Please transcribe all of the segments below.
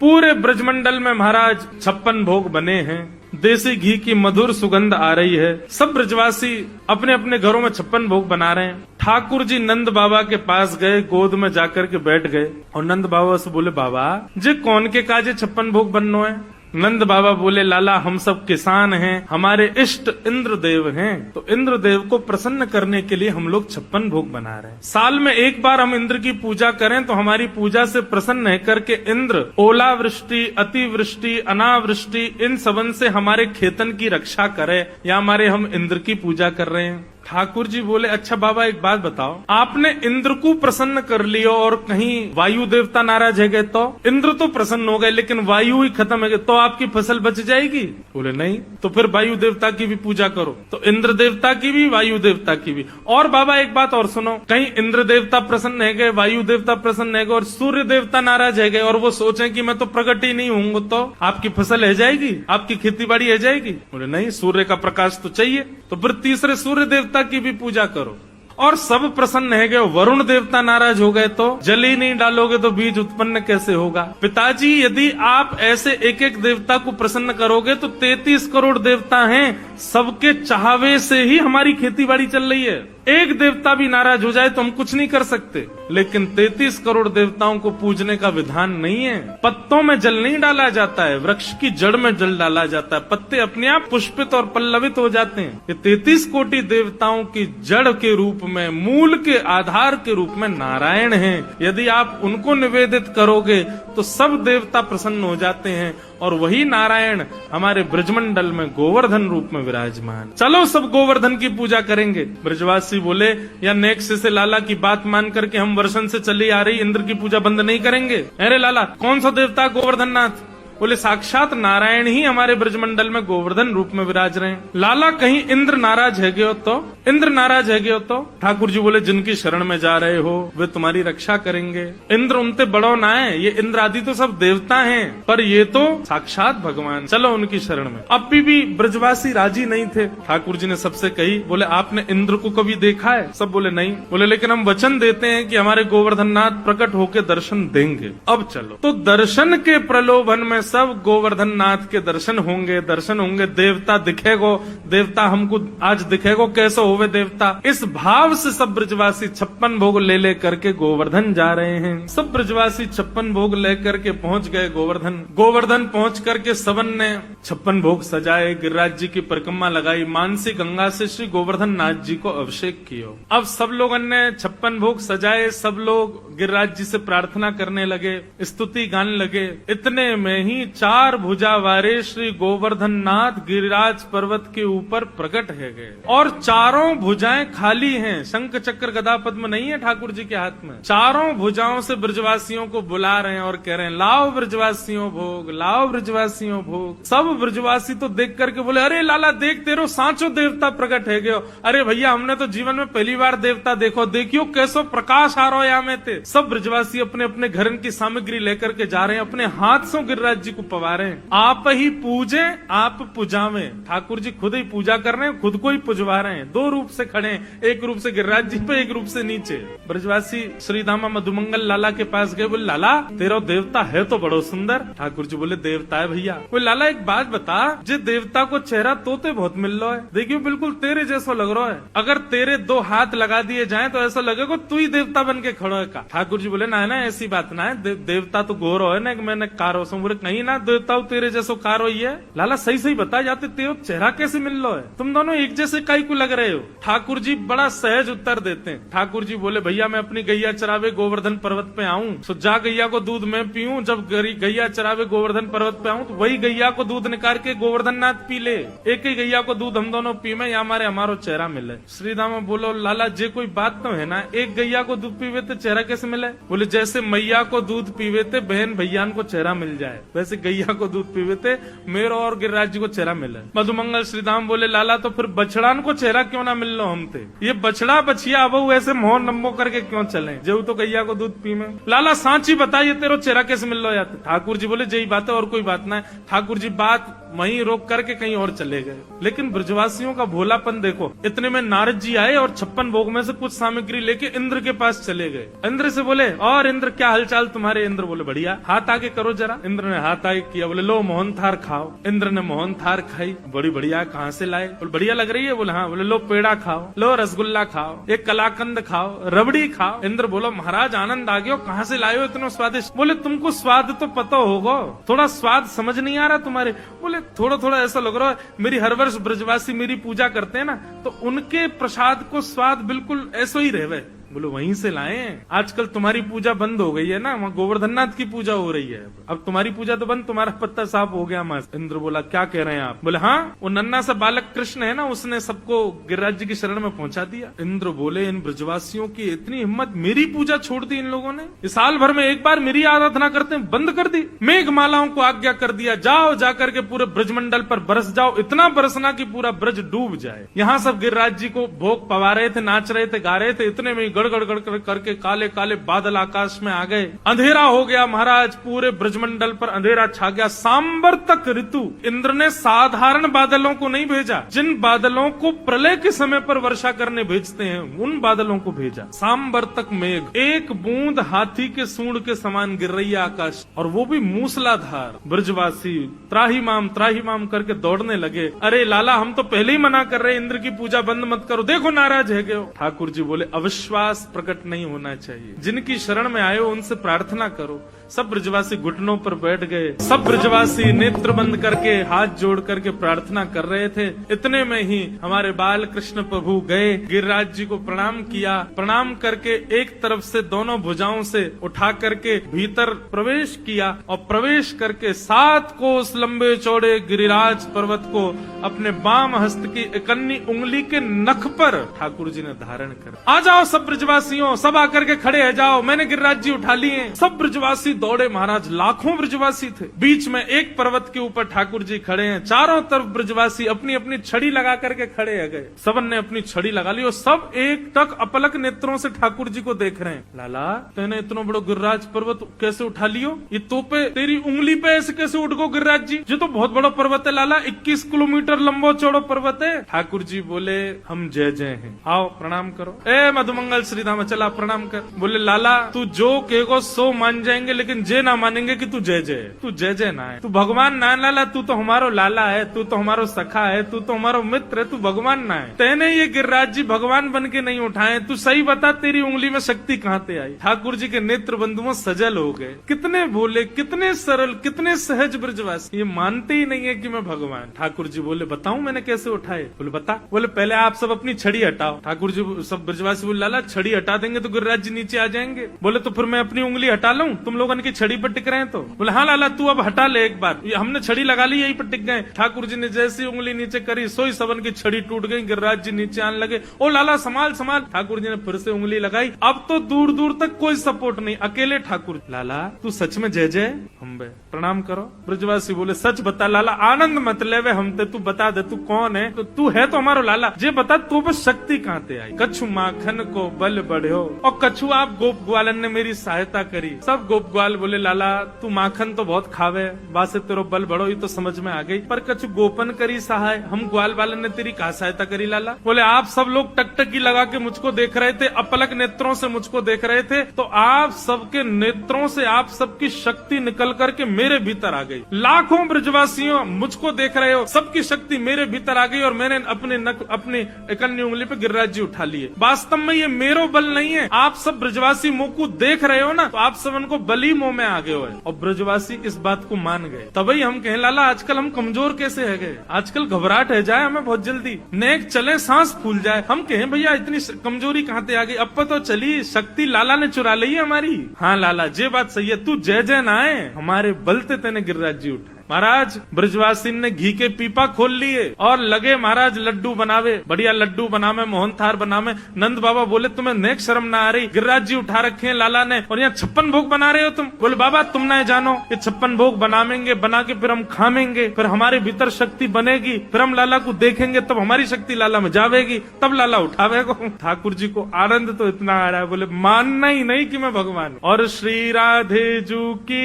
पूरे ब्रजमंडल में महाराज 56 भोग बने हैं। देसी घी की मधुर सुगंध आ रही है। सब ब्रजवासी अपने अपने घरों में 56 भोग बना रहे हैं। ठाकुर जी नंद बाबा के पास गए, गोद में जाकर के बैठ गए और नंद बाबा से बोले, बाबा जे कौन के काजे 56 भोग बननो है? नंद बाबा बोले, लाला हम सब किसान हैं, हमारे इष्ट इंद्रदेव हैं, तो इंद्रदेव को प्रसन्न करने के लिए हम लोग 56 भोग बना रहे हैं। साल में एक बार हम इंद्र की पूजा करें तो हमारी पूजा से प्रसन्न है करके इंद्र ओलावृष्टि, अतिवृष्टि, अनावृष्टि इन सबन से हमारे खेतन की रक्षा करे, या हमारे हम इंद्र की पूजा कर रहे हैं। ठाकुर जी बोले, अच्छा बाबा एक बात बताओ, आपने इंद्र को प्रसन्न कर लियो और कहीं वायु देवता नाराज है गए तो? इंद्र तो प्रसन्न हो गए लेकिन वायु ही खत्म है गए तो आपकी फसल बच जाएगी? बोले नहीं। तो फिर वायु देवता की भी पूजा करो। तो इंद्र देवता की भी, वायु देवता की भी। और बाबा एक बात और सुनो, कहीं इंद्र देवता प्रसन्न है गए, वायु देवता प्रसन्न है गए और सूर्य देवता नाराज है गए और वो सोचे कि मैं तो प्रकट ही नहीं हूँ तो आपकी फसल है जाएगी, आपकी खेती बाड़ी है जाएगी? बोले नहीं, सूर्य का प्रकाश तो चाहिए। तो फिर तीसरे सूर्य देवता की भी पूजा करो। और सब प्रसन्न है गए, वरुण देवता नाराज हो गए तो जल ही नहीं डालोगे तो बीज उत्पन्न कैसे होगा? पिताजी यदि आप ऐसे एक एक देवता को प्रसन्न करोगे तो 33 करोड़ देवता हैं, सबके चाहवे से ही हमारी खेती बाड़ी चल रही है। एक देवता भी नाराज हो जाए तो हम कुछ नहीं कर सकते, लेकिन 33 करोड़ देवताओं को पूजने का विधान नहीं है। पत्तों में जल नहीं डाला जाता है, वृक्ष की जड़ में जल डाला जाता है, पत्ते अपने आप पुष्पित और पल्लवित हो जाते हैं। ये 33 कोटि देवताओं की जड़ के रूप में, मूल के आधार के रूप में नारायण हैं। यदि आप उनको निवेदित करोगे तो सब देवता प्रसन्न हो जाते हैं और वही नारायण हमारे ब्रजमंडल में गोवर्धन रूप में विराजमान। चलो सब गोवर्धन की पूजा करेंगे। ब्रजवासी बोले, या नेक्स्ट से लाला की बात मान करके हम वर्षन से चली आ रही इंद्र की पूजा बंद नहीं करेंगे। अरे लाला कौन सा देवता गोवर्धन नाथ? बोले साक्षात नारायण ही हमारे ब्रजमंडल में गोवर्धन रूप में विराज रहे हैं। लाला कहीं इंद्र नाराज है गए हो तो? इंद्र नाराज है गए हो तो? ठाकुर जी बोले, जिनकी शरण में जा रहे हो वे तुम्हारी रक्षा करेंगे। इंद्र उनते बड़ो ना है, ये इंद्र आदि तो सब देवता हैं, पर ये तो साक्षात भगवान, चलो उनकी शरण में। अब भी ब्रजवासी राजी नहीं थे। ठाकुर जी ने सबसे कही, बोले आपने इंद्र को कभी देखा है? सब बोले नहीं। बोले लेकिन हम वचन देते हैं कि हमारे गोवर्धन नाथ प्रकट होकर दर्शन देंगे। अब चलो। तो दर्शन के प्रलोभन में सब गोवर्धन नाथ के दर्शन होंगे, दर्शन होंगे। देवता दिखेगो, देवता हमको आज दिखेगो, कैसे होवे देवता। इस भाव से सब ब्रजवासी 56 भोग ले करके गोवर्धन जा रहे हैं। सब ब्रजवासी 56 भोग लेकर के पहुंच गए गोवर्धन। गोवर्धन पहुंच करके सबन ने 56 भोग सजाए, गिरिराज जी की परिक्रमा लगाई, मानसी गंगा से श्री गोवर्धन नाथ जी को अभिषेक किया। अब सब लोगों ने 56 भोग सजाए, सब लोग गिरिराज जी से प्रार्थना करने लगे, स्तुति गाने लगे। इतने में ही 4 भुजा वाले श्री गोवर्धन नाथ गिरिराज पर्वत के ऊपर प्रकट है गए और चारों भुजाएं खाली हैं। शंख चक्र गदा पद्म नहीं है ठाकुर जी के हाथ में। चारों भुजाओं से ब्रजवासियों को बुला रहे हैं और कह रहे हैं, लाओ ब्रजवासियों भोग, लाओ ब्रजवासियों भोग। सब ब्रजवासी तो देख करके बोले, अरे लाला देख तेरो सांचो देवता प्रकट है गयो। अरे भैया हमने तो जीवन में पहली बार देवता देखो, देखियो कैसो प्रकाश आ रहा यहाँ में थे। सब ब्रजवासी अपने अपने घर की सामग्री लेकर के जा रहे हैं, अपने हाथ से गिरिराज जी को पवा रहे हैं। आप ही पूजे आप पुजावे। ठाकुर जी खुद ही पूजा कर रहे हैं, खुद को ही पुजवा रहे हैं। 2 रूप से खड़े हैं, एक रूप से गिरिराज जी पे, एक रूप से नीचे। ब्रजवासी श्रीधामा मधुमंगल लाला के पास गए, बोले लाला तेरा देवता है तो बड़ो सुंदर। ठाकुर जी बोले, देवता है भैया। बोले लाला एक बात बता, जे देवता को चेहरा तोते बहुत मिल रहा है, देखियो बिल्कुल तेरे जैसा लग रहा है। अगर तेरे 2 हाथ लगा दिए जाए तो ऐसा लगेगा तू ही देवता बन के खड़ो है का। ठाकुर जी बोले, ना ऐसी बात ना है, देवता तो गोरो है ना, मैंने कारो सो। बोले नहीं ना, देवता तेरे जैसो कारो ही है। लाला सही सही बता जाते, तेरा चेहरा कैसे मिल रहा है? तुम दोनों एक जैसे काई को लग रहे हो? ठाकुर जी बड़ा सहज उत्तर देते हैं। ठाकुर जी बोले, भैया मैं अपनी गैया चरावे गोवर्धन पर्वत पे आऊं, सो जा गैया को दूध मैं पीऊं। जब गैया चरावे गोवर्धन पर्वत पे आऊं तो वही गैया को दूध निकाल के गोवर्धन नाथ पी ले। एक ही गैया को दूध हम दोनों पी में, या हमारो चेहरा मिले। श्रीदामा बोलो, लाला जे कोई बात तो है ना, एक गैया को दूध पीवे तो चेहरा कैसे मिले? बोले जैसे मैया को दूध पीवे थे बहन भैया को चेहरा मिल जाए, वैसे गैया को दूध पीवे थे, मेरो और गिरिराज जी को चेहरा मिला। मधुमंगल श्रीधाम बोले लाला तो फिर बछड़ान को चेहरा क्यों ना मिल लो हम थे, ये बछड़ा बछिया अब ऐसे मोह नम्बो करके क्यों चले, जो तो गैया को दूध पी में। लाला सांची बताइए तेरो चेहरा कैसे मिल लो यार। ठाकुर जी बोले यही बात है और कोई बात ना है। ठाकुर जी बात वहीं रोक करके कहीं और चले गए। लेकिन ब्रजवासियों का भोलापन देखो, इतने में नारद जी आए और 56 भोग में से कुछ सामग्री लेके इंद्र के पास चले गए। इंद्र से बोले और इंद्र क्या हालचाल तुम्हारे। इंद्र बोले बढ़िया, हाथ आगे करो जरा। इंद्र ने हाथ आगे किया, बोले लो मोहन थार खाओ। इंद्र ने मोहन थार खाई, बड़ी बढ़िया, कहाँ से लाए। बोले बढ़िया लग रही है। बोले हाँ। बोले लो पेड़ा खाओ, लो रसगुल्ला खाओ, एक कलाकंद खाओ, रबड़ी खाओ। इंद्र बोलो महाराज आनंद आ गया, कहाँ से लाए हो इतना स्वादिष्ट। बोले तुमको स्वाद तो पता होगा, थोड़ा स्वाद समझ नहीं आ रहा तुम्हारे। बोले थोड़ा थोड़ा ऐसा लग रहा है, मेरी हर वर्ष ब्रजवासी मेरी पूजा करते हैं ना, तो उनके प्रसाद को स्वाद बिल्कुल ऐसा ही रहे। बोलो वहीं से लाए। आजकल तुम्हारी पूजा बंद हो गई है ना, वहाँ गोवर्धननाथ की पूजा हो रही है। अब तुम्हारी पूजा तो बंद, तुम्हारा पत्ता साफ हो गया मस्त। इंद्र बोला क्या कह रहे हैं आप। बोले हाँ, वो नन्ना सा बालक कृष्ण है ना, उसने सबको गिरिराज जी की शरण में पहुंचा दिया। इंद्र बोले इन ब्रजवासियों की इतनी हिम्मत, मेरी पूजा छोड़ दी इन लोगों ने। इस साल भर में एक बार मेरी आराधना करते हैं, बंद कर दी। मेघ मालाओं को आज्ञा कर दिया, जाओ जाकर के पूरे ब्रजमंडल पर बरस जाओ, इतना बरसना कि पूरा ब्रज डूब जाए। यहाँ सब गिरिराज जी को भोग पवा रहे थे, नाच रहे थे, गा रहे थे। इतने में गड़गड़ गड़गड़ करके काले काले बादल आकाश में आ गए। अंधेरा हो गया महाराज, पूरे ब्रजमंडल पर अंधेरा छा गया। सांबर तक ऋतु। इंद्र ने साधारण बादलों को नहीं भेजा, जिन बादलों को प्रलय के समय पर वर्षा करने भेजते हैं उन बादलों को भेजा। सांबर तक मेघ, एक बूंद हाथी के सूंड के समान गिर रही है आकाश, और वो भी मूसलाधार। ब्रजवासी त्राही माम करके दौड़ने लगे। अरे लाला हम तो पहले ही मना कर रहे, इंद्र की पूजा बंद मत करो, देखो नाराज है गए। ठाकुर जी बोले अविश्वास प्रकट नहीं होना चाहिए, जिनकी शरण में आए हो उनसे प्रार्थना करो। सब ब्रजवासी घुटनों पर बैठ गए। सब ब्रजवासी नेत्र बंद करके हाथ जोड़ करके प्रार्थना कर रहे थे। इतने में ही हमारे बाल कृष्ण प्रभु गए, गिरिराज जी को प्रणाम किया। प्रणाम करके एक तरफ से दोनों भुजाओं से उठा करके भीतर प्रवेश किया, और प्रवेश करके 7 कोस लंबे चौड़े गिरिराज पर्वत को अपने बाम हस्त की इकन्नी उंगली के नख पर ठाकुर जी ने धारण कर। आ जाओ सब ब्रजवासियों, सब आकर के खड़े है जाओ, मैंने गिरिराज जी उठा लिए। सब ब्रजवासी दौड़े महाराज, लाखों ब्रजवासी थे। बीच में एक पर्वत के ऊपर ठाकुर जी खड़े हैं, चारों तरफ ब्रजवासी अपनी अपनी छड़ी लगा करके खड़े है गए। सबन ने अपनी छड़ी लगा ली और सब एक टक अपलक नेत्रों से ठाकुर जी को देख रहे हैं। लाला तेने इतना बड़ा गिरिराज पर्वत कैसे उठा लियो, ये तोपे तेरी उंगली पे ऐसे कैसे उठ गो गिरिराज जी, ये तो बहुत बड़ा पर्वत है लाला, 21 किलोमीटर लंबो चौड़ो पर्वत है। ठाकुर जी बोले हम जय जय हैं, आओ प्रणाम करो। ए मधुमंगल श्रीधाम चला प्रणाम कर। बोले लाला तू जो कहेगो सो मान जाएंगे, लेकिन जे ना मानेंगे कि तू जय जय, तू जय जय ना है, तू भगवान ना लाला, तू तो हमारो लाला है, तू तो हमारो सखा है, तू तो हमारो मित्र है, तू भगवान ना है। तेने ये गिरिराज जी भगवान बन के नहीं उठाए, तू सही बता तेरी उंगली में शक्ति कहाँ से आई। ठाकुर जी के नेत्र बंधुओं सजल हो गए। कितने भोले, कितने सरल, कितने सहज ब्रजवासी, ये मानते ही नहीं है कि मैं भगवान। ठाकुर जी बोले बताऊं मैंने कैसे उठाए। बोले बता। बोले पहले आप सब अपनी छड़ी हटाओ। ठाकुर जी सब ब्रजवासी बोले लाला छड़ी हटा देंगे तो गिरिराज जी नीचे आ जाएंगे। बोले तो फिर मैं अपनी उंगली हटा लूं, तुम लोगों की छड़ी पर टिक रहे हैं तो। बोले हाँ लाला तू अब हटा ले एक बार, हमने छड़ी लगा ली यही पर टिक गए। ठाकुर जी ने जैसी उंगली नीचे करी सोई सबन की छड़ी टूट गई, गिरिराज जी नीचे आने लगे। ओ लाला संभाल संभाल। ठाकुर जी ने फिर से उंगली लगाई, अब तो दूर दूर तक कोई सपोर्ट नहीं, अकेले ठाकुर। लाला तू सच में जय जय। हम प्रणाम करो। ब्रजवासी बोले सच बता लाला, आनंद मत ले हम ते, तू बता दे तू कौन है। तो तू है तो हमारो लाला, जे बता तू बस शक्ति कहाँ ते आई। कछु माखन को बल बढ़ो, और कछु आप गोप ग्वालन ने मेरी सहायता करी। सब गोप ग्वाल बोले लाला तू माखन तो बहुत खावे, बासे तेरो बल बढ़ो ये तो समझ में आ गई, पर कछु गोपन करी सहाय, हम ग्वाल वालन ने तेरी कहा सहायता करी लाला। बोले आप सब लोग टकटकी लगा के मुझको देख रहे थे, अपलक नेत्रों से मुझको देख रहे थे, तो आप सबके नेत्रों से आप सबकी शक्ति निकल करके मेरे भीतर आ गई। लाखों ब्रजवासियों मुझको देख रहे हो, सबकी शक्ति मेरे भीतर आ गई और मैंने अपनी इकन्नी उंगली पे गिरिराज जी उठा लिए। वास्तव में ये मेरो बल नहीं है, आप सब ब्रजवासी मुंह को देख रहे हो ना, तो आप सब उनको बली मुंह में आ गए हो। और ब्रजवासी इस बात को मान गए। तभी हम कहें लाला आजकल हम कमजोर कैसे है गए, आजकल घबराहट है जाए हमें बहुत जल्दी, नेक चले सांस फूल जाए। हम कहें भैया इतनी कमजोरी कहाँ से आ गई, अब तो चली शक्ति लाला ने चुरा ली है हमारी। हाँ लाला ये बात सही है, तू जय जय ना है, हमारे बलते तेने गिरिराज जी उठाए। महाराज ब्रजवासी ने घी के पीपा खोल लिए और लगे महाराज लड्डू बनावे, बढ़िया लड्डू बनावे, मोहनथार बनावे। नंद बाबा बोले तुम्हें नेक शर्म ना आ रही, गिरिराज जी उठा रखे हैं लाला ने और यहाँ 56 भोग बना रहे हो तुम। बोले बाबा तुम ना जानो, ये 56 भोग बनावेंगे, बना के फिर हम खावेंगे, फिर हमारे भीतर शक्ति बनेगी, फिर हम लाला को देखेंगे, तब हमारी शक्ति लाला में जावेगी, तब लाला उठावेगा। ठाकुर जी को आनंद तो इतना आ रहा है, बोले मानना ही नहीं कि मैं भगवान। और श्री राधे जू की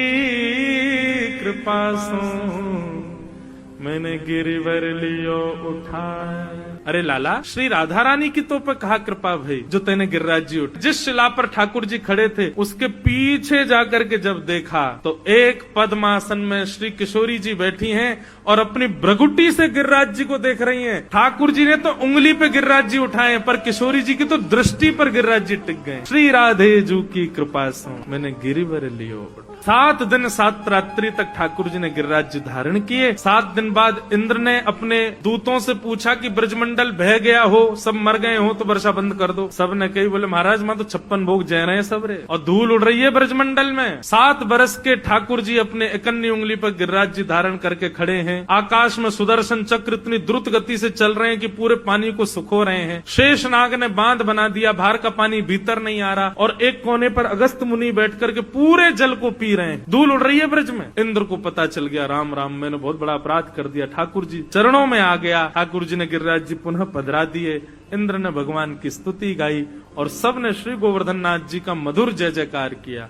कृपा सो मैंने गिरिवर लियो उठाया। अरे लाला, श्री राधा रानी की तो पे कहा कृपा भाई जो तेने गिरिराज जी उठ। जिस शिला पर ठाकुर जी खड़े थे उसके पीछे जाकर के जब देखा तो एक पद्मासन में श्री किशोरी जी बैठी हैं और अपनी भ्रगुटी से गिरिराज जी को देख रही हैं। ठाकुर जी ने तो उंगली पे गिरिराज जी उठाए, पर किशोरी जी की तो दृष्टि पर गिरिराज जी टिक गए। श्री राधे जू की कृपा से मैंने गिरिवर लियो। 7 दिन 7 रात्रि तक ठाकुर जी ने गिरिराज जी धारण किए। 7 दिन बाद इंद्र ने अपने दूतों से पूछा कि ब्रजमंडल बह गया हो, सब मर गए हो तो वर्षा बंद कर दो। सब ने कही, बोले महाराज मां तो 56 भोग जय रहे हैं सब रे, और धूल उड़ रही है ब्रजमंडल में। 7 बरस के ठाकुर जी अपने इकन्नी उंगली पर गिरिराज जी धारण करके खड़े हैं। आकाश में सुदर्शन चक्र इतनी द्रुत गति से चल रहे हैं कि पूरे पानी को सुखो रहे हैं। शेष नाग ने बांध बना दिया, बाहर का पानी भीतर नहीं आ रहा, और एक कोने पर अगस्त मुनि बैठ करके पूरे जल को पी रहे हैं। धूल उड़ रही है ब्रज में। इंद्र को पता चल गया, राम राम मैंने बहुत बड़ा अपराध कर दिया। ठाकुर जी चरणों में आ गया। ठाकुर जी ने गिरिराज जी पुनः पधरा दिए। इंद्र ने भगवान की स्तुति गाई और सब ने श्री गोवर्धन नाथ जी का मधुर जय जयकार किया।